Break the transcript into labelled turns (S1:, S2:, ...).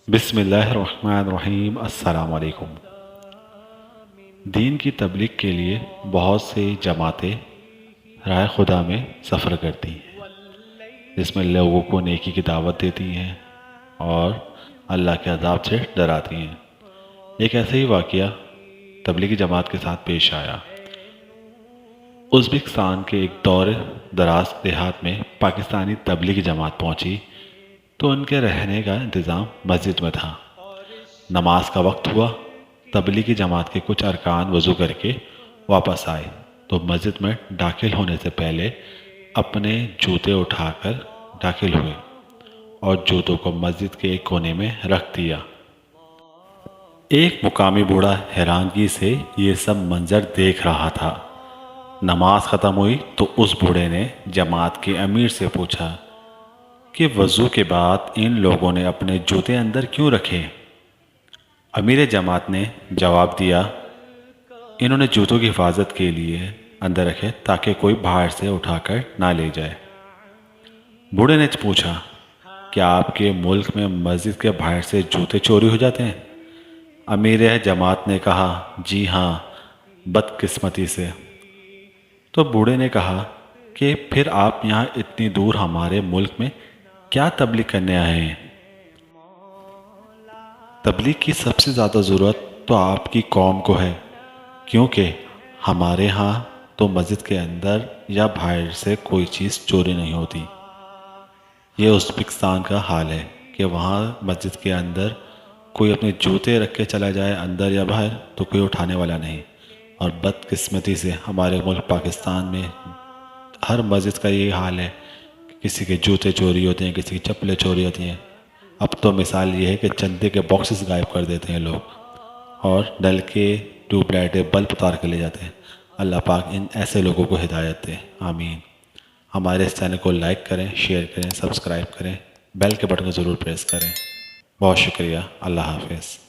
S1: بسم اللہ الرحمن الرحیم۔ السلام علیکم۔ دین کی تبلیغ کے لیے بہت سی جماعتیں راہ خدا میں سفر کرتی ہیں، جس میں لوگوں کو نیکی کی دعوت دیتی ہیں اور اللہ کے عذاب سے ڈراتی ہیں۔ ایک ایسا ہی واقعہ تبلیغی جماعت کے ساتھ پیش آیا۔ ازبکستان کے ایک دور دراز دیہات میں پاکستانی تبلیغی جماعت پہنچی تو ان کے رہنے کا انتظام مسجد میں تھا۔ نماز کا وقت ہوا، تبلیغی جماعت کے کچھ ارکان وضو کر کے واپس آئے تو مسجد میں داخل ہونے سے پہلے اپنے جوتے اٹھا کر داخل ہوئے اور جوتوں کو مسجد کے ایک کونے میں رکھ دیا۔ ایک مقامی بوڑھا حیرانگی سے یہ سب منظر دیکھ رہا تھا۔ نماز ختم ہوئی تو اس بوڑھے نے جماعت کے امیر سے پوچھا کہ وضو کے بعد ان لوگوں نے اپنے جوتے اندر کیوں رکھے؟ امیر جماعت نے جواب دیا، انہوں نے جوتوں کی حفاظت کے لیے اندر رکھے تاکہ کوئی باہر سے اٹھا کر نہ لے جائے۔ بوڑھے نے پوچھا، کیا آپ کے ملک میں مسجد کے باہر سے جوتے چوری ہو جاتے ہیں؟ امیر جماعت نے کہا، جی ہاں، بدقسمتی سے۔ تو بوڑھے نے کہا کہ پھر آپ یہاں اتنی دور ہمارے ملک میں کیا تبلیغ کرنے آئے ہیں؟ تبلیغ کی سب سے زیادہ ضرورت تو آپ کی قوم کو ہے، کیونکہ ہمارے ہاں تو مسجد کے اندر یا باہر سے کوئی چیز چوری نہیں ہوتی۔ یہ ازبکستان کا حال ہے کہ وہاں مسجد کے اندر کوئی اپنے جوتے رکھ کے چلا جائے اندر یا باہر تو کوئی اٹھانے والا نہیں۔ اور بدقسمتی سے ہمارے ملک پاکستان میں ہر مسجد کا یہی حال ہے کہ کسی کے جوتے چوری ہوتے ہیں، کسی کی چپلیں چوری ہوتی ہیں۔ اب تو مثال یہ ہے کہ چندے کے باکسز غائب کر دیتے ہیں لوگ اور ڈل کے ٹیوب لائٹیں بلب اتار کے لے جاتے ہیں۔ اللہ پاک ان ایسے لوگوں کو ہدایت دے، آمین۔ ہمارے اس چینل کو لائک کریں، شیئر کریں، سبسکرائب کریں، بیل کے بٹن کو ضرور پریس کریں۔ بہت شکریہ، اللہ حافظ۔